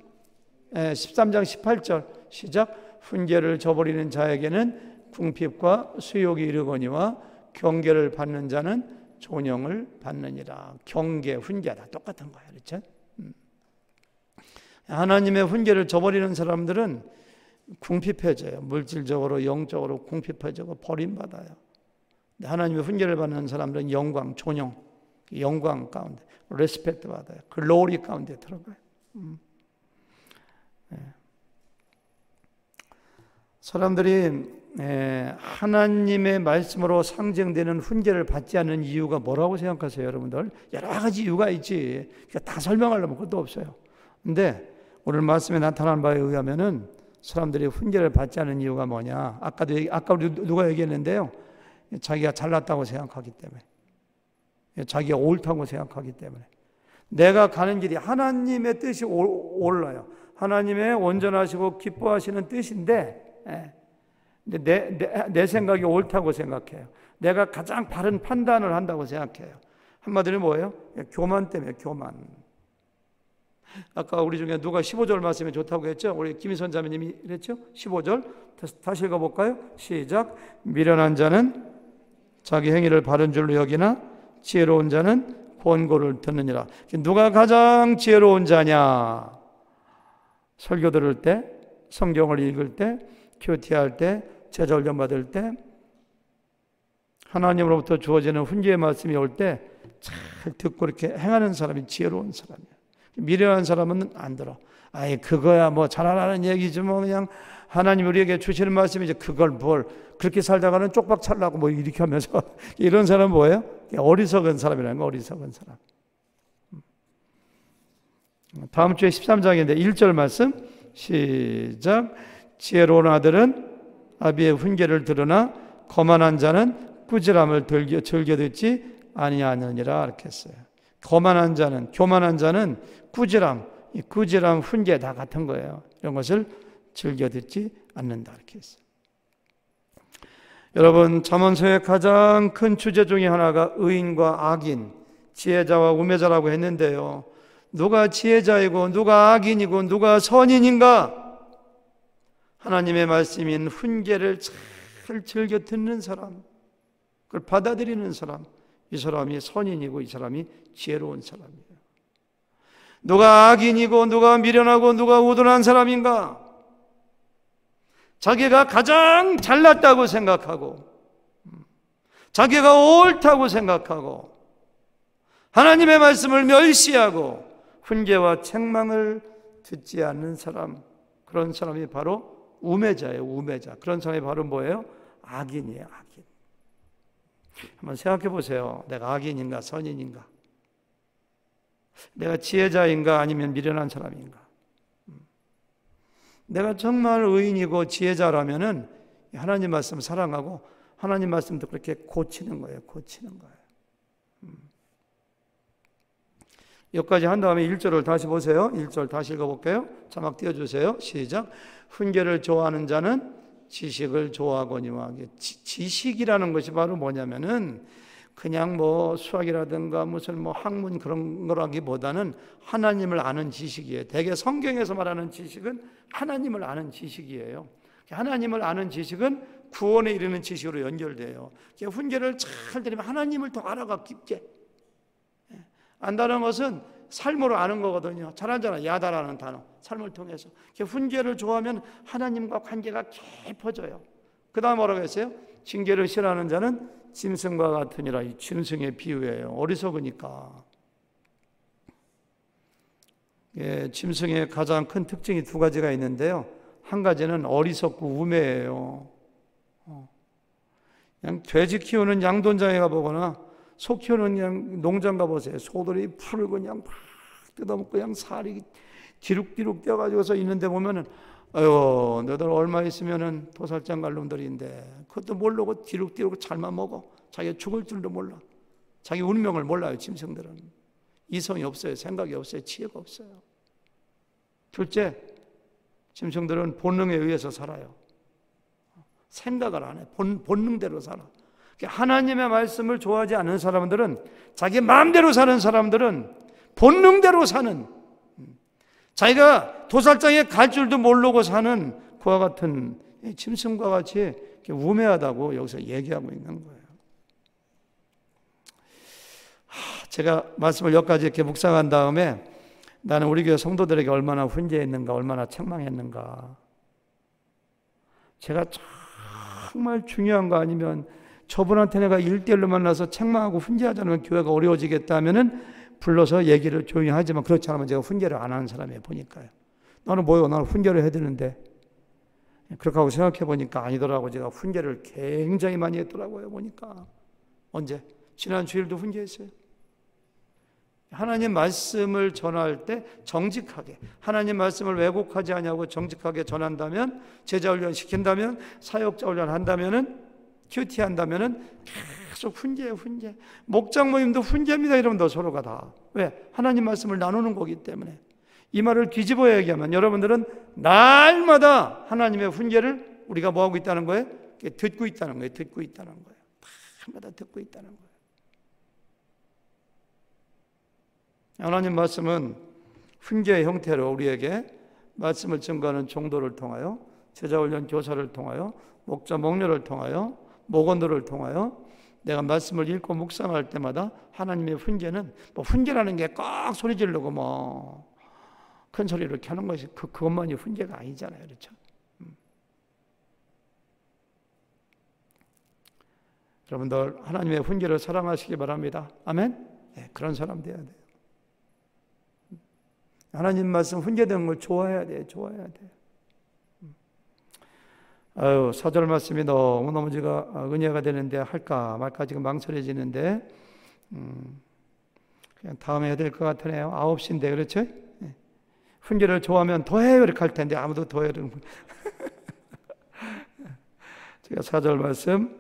13장 18절 시작. 훈계를 저버리는 자에게는 궁핍과 수욕이 이르거니와 경계를 받는 자는 존영을 받느니라. 경계, 훈계 다 똑같은 거예요. 그렇죠? 하나님의 훈계를 저버리는 사람들은 궁핍해져요. 물질적으로 영적으로 궁핍해지고 버림받아요. 하나님의 훈계를 받는 사람들은 영광, 존영 영광 가운데, 레스펙트 받아요. 글로리 가운데 들어가요. 사람들이 하나님의 말씀으로 상징되는 훈계를 받지 않는 이유가 뭐라고 생각하세요, 여러분들? 여러 가지 이유가 있지. 그러니까 다 설명하려면 그것도 없어요. 근데 오늘 말씀에 나타난 바에 의하면은 사람들이 훈계를 받지 않는 이유가 뭐냐? 아까 우리 누가 얘기했는데요. 자기가 잘났다고 생각하기 때문에, 자기가 옳다고 생각하기 때문에, 내가 가는 길이 하나님의 뜻이 올라요. 하나님의 온전하시고 기뻐하시는 뜻인데, 내 생각이 옳다고 생각해요. 내가 가장 바른 판단을 한다고 생각해요. 한마디로 뭐예요? 교만 때문에, 교만. 아까 우리 중에 누가 15절 말씀이 좋다고 했죠? 우리 김희선 자매님이 그랬죠? 15절 다시 읽어볼까요? 시작. 미련한 자는 자기 행위를 바른 줄로 여기나 지혜로운 자는 권고를 듣느니라. 누가 가장 지혜로운 자냐? 설교 들을 때, 성경을 읽을 때, 큐티할 때, 제자훈련 받을 때, 하나님으로부터 주어지는 훈계의 말씀이 올 때 잘 듣고 이렇게 행하는 사람이 지혜로운 사람이에요. 미련한 사람은 안 들어. 아예 그거야 뭐 잘하라는 얘기지 뭐 그냥 하나님 우리에게 주시는 말씀이지 그걸 뭘 그렇게 살다가는 쪽박 찰라고 뭐 이렇게 하면서 이런 사람은 뭐예요? 어리석은 사람이라는 거. 어리석은 사람. 다음 주에 13장인데 1절 말씀 시작. 지혜로운 아들은 아비의 훈계를 들으나 거만한 자는 꾸지람을 즐겨 듣지 아니하느니라 이렇게 했어요. 거만한 자는, 교만한 자는 꾸지람 훈계 다 같은 거예요. 이런 것을 즐겨 듣지 않는다 이렇게 했어요. 여러분, 잠언서의 가장 큰 주제 중에 하나가 의인과 악인, 지혜자와 우매자라고 했는데요. 누가 지혜자이고 누가 악인이고 누가 선인인가? 하나님의 말씀인 훈계를 잘 즐겨 듣는 사람, 그걸 받아들이는 사람, 이 사람이 선인이고 이 사람이 지혜로운 사람이에요. 누가 악인이고 누가 미련하고 누가 우둔한 사람인가? 자기가 가장 잘났다고 생각하고 자기가 옳다고 생각하고 하나님의 말씀을 멸시하고 훈계와 책망을 듣지 않는 사람, 그런 사람이 바로 우매자예요. 우매자. 그런 사람이 바로 뭐예요? 악인이에요. 악인. 한번 생각해 보세요. 내가 악인인가 선인인가? 내가 지혜자인가 아니면 미련한 사람인가? 내가 정말 의인이고 지혜자라면은 하나님 말씀 사랑하고 하나님 말씀도 그렇게 고치는 거예요. 고치는 거예요. 여기까지 한 다음에 1절을 다시 보세요. 1절 다시 읽어볼게요. 자막 띄워주세요. 시작. 훈계를 좋아하는 자는 지식을 좋아하거니와. 지식이라는 것이 바로 뭐냐면은 그냥 뭐 수학이라든가 무슨 뭐 학문 그런 거라기보다는 하나님을 아는 지식이에요. 대개 성경에서 말하는 지식은 하나님을 아는 지식이에요. 하나님을 아는 지식은 구원에 이르는 지식으로 연결돼요. 훈계를 잘 들으면 하나님을 더 알아가 깊게. 안다는 것은 삶으로 아는 거거든요. 잘 알잖아요. 야다라는 단어. 삶을 통해서. 훈계를 좋아하면 하나님과 관계가 깊어져요. 그 다음 뭐라고 했어요? 징계를 싫어하는 자는 짐승과 같으니라. 이 짐승의 비유예요. 어리석으니까. 짐승의 가장 큰 특징이 두 가지가 있는데요. 한 가지는 어리석고 우매해요. 그냥 돼지 키우는 양돈장에 가보거나 소 키우는 그냥 농장 가보세요. 소들이 풀을 그냥 막 뜯어먹고 그냥 살이 디룩디룩 뛰어가지고서 있는데 보면은 아유 너들 얼마 있으면은 도살장 갈 놈들인데 그것도 모르고 디룩디룩 잘만 먹어. 자기가 죽을 줄도 몰라. 자기 운명을 몰라요. 짐승들은 이성이 없어요. 생각이 없어요. 지혜가 없어요. 둘째, 짐승들은 본능에 의해서 살아요. 생각을 안 해. 본능대로 살아. 하나님의 말씀을 좋아하지 않는 사람들은, 자기 마음대로 사는 사람들은 본능대로 사는, 자기가 도살장에 갈 줄도 모르고 사는 그와 같은 짐승과 같이 우매하다고 여기서 얘기하고 있는 거예요. 제가 말씀을 여기까지 이렇게 묵상한 다음에 나는 우리 교회 성도들에게 얼마나 훈계했는가, 얼마나 책망했는가. 제가 정말 중요한 거 아니면 저분한테 내가 1대1로 만나서 책망하고 훈계하자면 교회가 어려워지겠다 하면은 불러서 얘기를 조용히 하지만 그렇지 않으면 제가 훈계를 안 하는 사람이에요. 보니까요. 나는 뭐요? 나는 훈계를 해야 되는데. 그렇게 하고 생각해 보니까 아니더라고. 제가 훈계를 굉장히 많이 했더라고요. 보니까. 언제? 지난 주일도 훈계했어요. 하나님 말씀을 전할 때 정직하게, 하나님 말씀을 왜곡하지 아니하고 정직하게 전한다면, 제자 훈련 시킨다면, 사역자 훈련 한다면은, 큐티 한다면은 계속 훈계예요. 훈계. 목장 모임도 훈계입니다. 여러분들 서로가 다. 왜? 하나님 말씀을 나누는 거기 때문에. 이 말을 뒤집어 얘기하면 여러분들은 날마다 하나님의 훈계를 우리가 뭐하고 있다는 거예요? 듣고 있다는 거예요. 듣고 있다는 거예요. 날마다 듣고 있다는 거예요. 하나님 말씀은 훈계의 형태로 우리에게 말씀을 증거하는 종도를 통하여, 제자훈련 교사를 통하여, 목자 목녀를 통하여, 목원들을 통하여 내가 말씀을 읽고 묵상할 때마다 하나님의 훈계는, 뭐 훈계라는 게 꼭 소리 지르고 뭐 큰 소리로 켜는 것이 그것만이 훈계가 아니잖아요. 그렇죠? 여러분들 하나님의 훈계를 사랑하시기 바랍니다. 아멘? 네, 그런 사람 돼야 돼요. 하나님 말씀 훈계되는 걸 좋아해야 돼요. 좋아해야 돼요. 아유, 4절 말씀이 너무너무 제가 은혜가 되는데 할까 말까 지금 망설여지는데 그냥 다음에 해야 될 것 같으네요. 9시인데 그렇죠? 네. 훈계를 좋아하면 더 해요 이렇게 할 텐데 아무도 더 해요. 제가 4절 말씀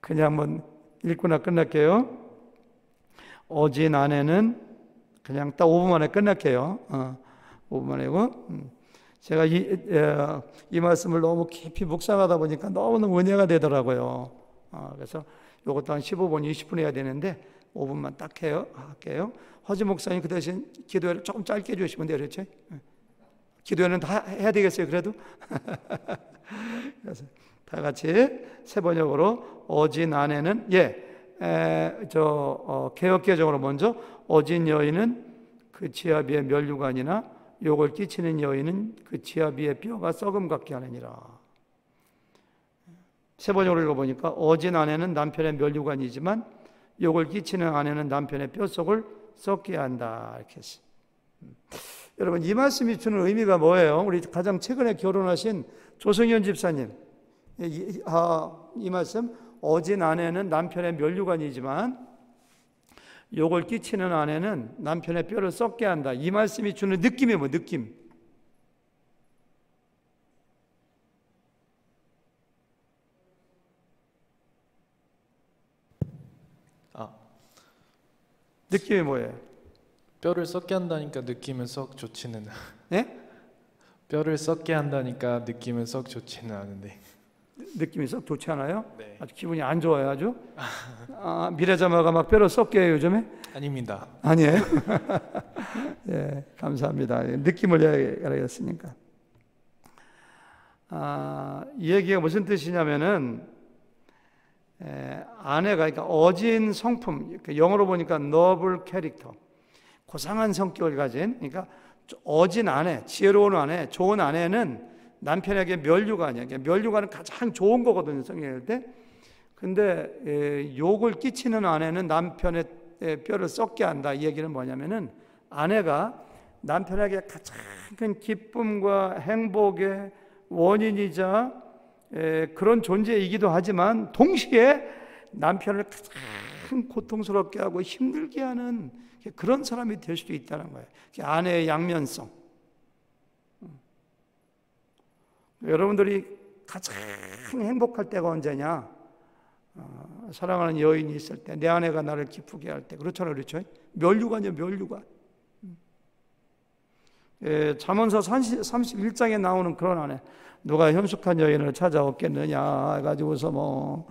그냥 한번 읽고나 끝날게요. 어진 아내는 그냥 딱 5분 만에 끝날게요. 5분 만에고 제가 이 말씀을 너무 깊이 묵상하다 보니까 너무너무 은혜가 되더라고요. 그래서 이것도 한 15분, 20분 해야 되는데 5분만 딱 할게요. 허지 목사님 그 대신 기도회를 조금 짧게 해주시면 돼요. 그렇죠? 기도회는 다 해야 되겠어요. 그래도 그래서 다 같이 세 번역으로 어진 아내는 개역개정으로 먼저 어진 여인은 그 지아비의 멸류관이나 욕을 끼치는 여인은 그 지아비의 뼈가 썩음 같게 하느니라. 세 번역으로 읽어보니까 어진 아내는 남편의 멸류관이지만 욕을 끼치는 아내는 남편의 뼛속을 썩게 한다. 이렇게 했어요. 여러분 이 말씀이 주는 의미가 뭐예요? 우리 가장 최근에 결혼하신 조성현 집사님 이 말씀 어진 아내는 남편의 멸류관이지만 욕을 끼치는 아내는 남편의 뼈를 썩게 한다. 이 말씀이 주는 느낌이 뭐 느낌? 느낌이 뭐예요? 뼈를 썩게 한다니까 느낌은 썩 좋지는 네? 뼈를 썩게 한다니까 느낌은 썩 좋지는 않은데 느낌이 썩 좋지 않아요? 네. 아주 기분이 안 좋아요 아주? 미래자마가 막 뼈를 썩게 해요 요즘에? 아닙니다. 아니에요? 예, 감사합니다. 느낌을 얘기하겠으니까. 이 얘기가 무슨 뜻이냐면은 아내가 그러니까 어진 성품, 영어로 보니까 noble character, 고상한 성격을 가진 그러니까 어진 아내, 지혜로운 아내, 좋은 아내는 남편에게 멸류관이야. 그러니까 멸류관은 가장 좋은 거거든요, 성경일 때. 근데 욕을 끼치는 아내는 남편의 뼈를 썩게 한다. 이 얘기는 뭐냐면은 아내가 남편에게 가장 큰 기쁨과 행복의 원인이자 그런 존재이기도 하지만 동시에 남편을 가장 고통스럽게 하고 힘들게 하는 그런 사람이 될 수도 있다는 거예요. 아내의 양면성. 여러분들이 가장 행복할 때가 언제냐? 사랑하는 여인이 있을 때, 내 아내가 나를 기쁘게 할 때. 그렇잖아요, 그렇죠? 멸류관이요, 멸류관. 잠언서 31장에 나오는 그런 아내. 누가 현숙한 여인을 찾아왔겠느냐 해가지고서 뭐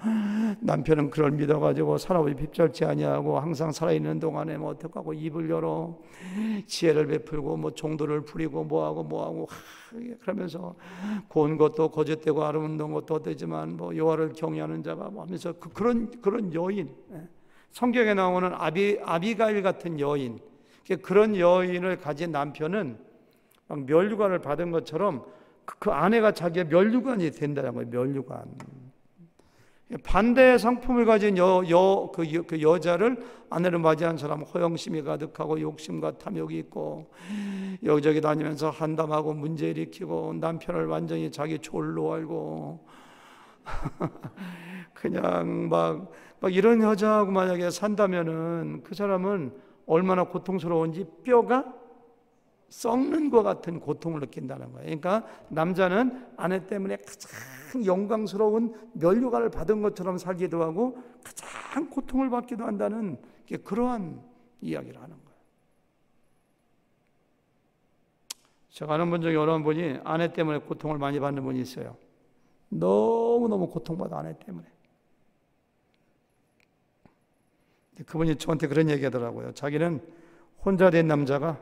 남편은 그걸 믿어가지고 살아보지 핍절치 아니하고 항상 살아있는 동안에 뭐 어떡하고 입을 열어 지혜를 베풀고 뭐 종도를 부리고 뭐하고 그러면서 고운 것도 거짓되고 아름다운 것도 어되지만 뭐 여호와를 경외하는 자가 뭐 하면서 그런 여인, 성경에 나오는 아비가일 같은 여인, 그런 여인을 가진 남편은 막 멸류관을 받은 것처럼 그 아내가 자기의 멸류관이 된다는 거예요. 멸류관. 반대의 성품을 가진 그 여자를 아내를 맞이한 사람은 허영심이 가득하고 욕심과 탐욕이 있고 여기저기 다니면서 한담하고 문제 일으키고 남편을 완전히 자기 졸로 알고 그냥 막 이런 여자하고 만약에 산다면은 그 사람은 얼마나 고통스러운지 뼈가 썩는 것 같은 고통을 느낀다는 거예요. 그러니까 남자는 아내 때문에 가장 영광스러운 면류관을 받은 것처럼 살기도 하고 가장 고통을 받기도 한다는 그러한 이야기를 하는 거예요. 제가 아는 분 중에 어느 분이 아내 때문에 고통을 많이 받는 분이 있어요. 너무너무 고통받아, 아내 때문에. 그분이 저한테 그런 얘기 하더라고요. 자기는 혼자 된 남자가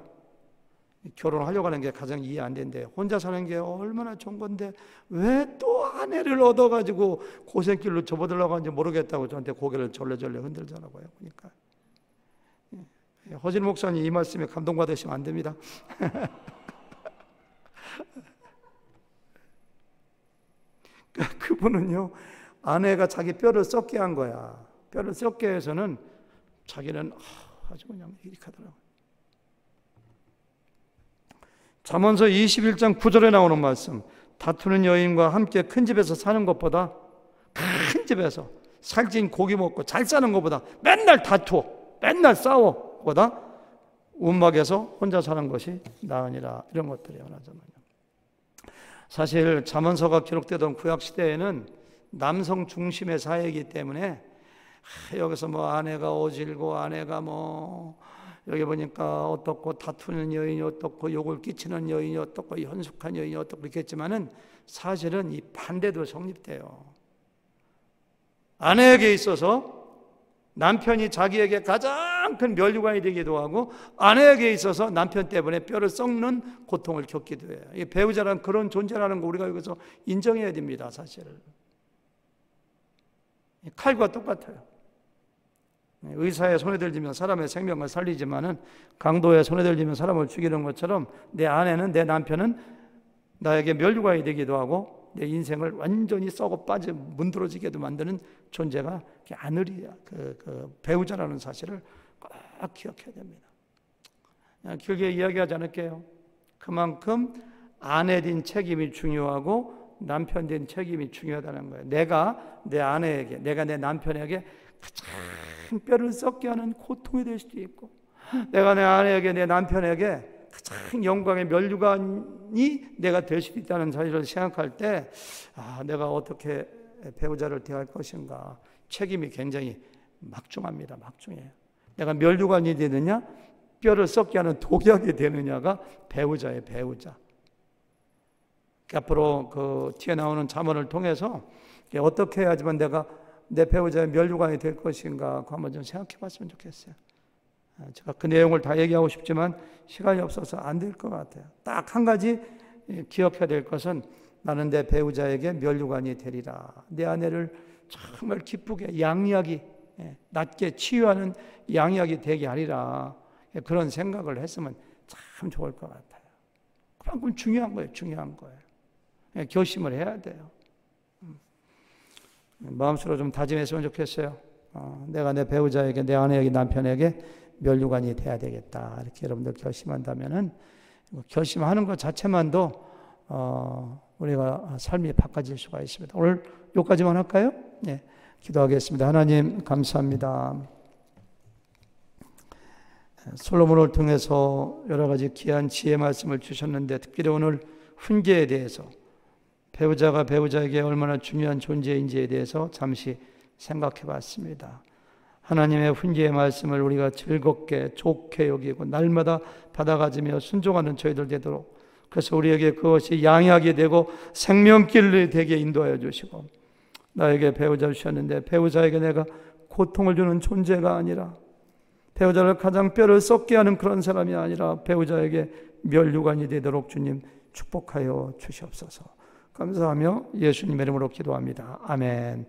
결혼하려고 하는 게 가장 이해 안 된대요. 혼자 사는 게 얼마나 좋은 건데 왜 또 아내를 얻어가지고 고생길로 접어들라고 하는지 모르겠다고 저한테 고개를 절레절레 흔들더라고요. 그러니까 허진 목사님 이 말씀에 감동받으시면 안 됩니다. 그분은요, 아내가 자기 뼈를 썩게 한 거야. 뼈를 썩게 해서는 자기는 아주 그냥 이렇게 하더라고요. 잠언서 21장 9절에 나오는 말씀, 다투는 여인과 함께 큰 집에서 사는 것보다, 큰 집에서 살찐 고기 먹고 잘 사는 것보다 맨날 다투어 맨날 싸워 보다 움막에서 혼자 사는 것이 나으니라. 이런 것들이 하나잖아요. 사실 잠언서가 기록되던 구약시대에는 남성 중심의 사회이기 때문에 여기서 뭐 아내가 어질고 아내가 뭐 여기 보니까 어떻고 다투는 여인이 어떻고 욕을 끼치는 여인이 어떻고 현숙한 여인이 어떻고 그렇겠지만은 사실은 이 반대도 성립돼요. 아내에게 있어서 남편이 자기에게 가장 큰 면류관이 되기도 하고 아내에게 있어서 남편 때문에 뼈를 썩는 고통을 겪기도 해요. 이 배우자란 그런 존재라는 거 우리가 여기서 인정해야 됩니다. 사실은 칼과 똑같아요. 의사에 손에 들지면 사람의 생명을 살리지만은 강도에 손에 들지면 사람을 죽이는 것처럼 내 아내는 내 남편은 나에게 면류관이 되기도 하고 내 인생을 완전히 썩어 빠져 문드러지게도 만드는 존재가 아내야, 그 배우자라는 사실을 꼭 기억해야 됩니다. 길게 이야기하지 않을게요. 그만큼 아내 된 책임이 중요하고 남편 된 책임이 중요하다는 거예요. 내가 내 아내에게, 내가 내 남편에게 가장 뼈를 썩게 하는 고통이 될 수도 있고, 내가 내 아내에게, 내 남편에게 가장 영광의 면류관이 내가 될 수도 있다는 사실을 생각할 때 내가 어떻게 배우자를 대할 것인가 책임이 굉장히 막중합니다. 막중해요. 내가 면류관이 되느냐 뼈를 썩게 하는 독약이 되느냐가 배우자의 배우자. 앞으로 그 뒤에 나오는 잠언을 통해서 어떻게 해야지만 내가 내 배우자의 면류관이 될 것인가 그거 한번 좀 생각해 봤으면 좋겠어요. 제가 그 내용을 다 얘기하고 싶지만 시간이 없어서 안 될 것 같아요. 딱 한 가지 기억해야 될 것은 나는 내 배우자에게 면류관이 되리라. 내 아내를 정말 기쁘게 양이하게 낮게 치유하는 양이하게 되게 하리라. 그런 생각을 했으면 참 좋을 것 같아요. 그만큼 중요한 거예요. 중요한 거예요. 결심을 해야 돼요. 마음속으로 좀 다짐했으면 좋겠어요. 내가 내 배우자에게, 내 아내에게, 남편에게 면류관이 돼야 되겠다. 이렇게 여러분들 결심한다면은 결심하는 것 자체만도 우리가 삶이 바꿔질 수가 있습니다. 오늘 여기까지만 할까요? 네, 기도하겠습니다. 하나님 감사합니다. 솔로몬을 통해서 여러 가지 귀한 지혜 말씀을 주셨는데 특별히 오늘 훈계에 대해서 배우자가 배우자에게 얼마나 중요한 존재인지에 대해서 잠시 생각해 봤습니다. 하나님의 훈계의 말씀을 우리가 즐겁게 좋게 여기고 날마다 받아가지며 순종하는 저희들 되도록, 그래서 우리에게 그것이 양약이 되고 생명길이 되게 인도하여 주시고, 나에게 배우자 주셨는데 배우자에게 내가 고통을 주는 존재가 아니라, 배우자를 가장 뼈를 썩게 하는 그런 사람이 아니라 배우자에게 면류관이 되도록 주님 축복하여 주시옵소서. 감사하며 예수님의 이름으로 기도합니다. 아멘.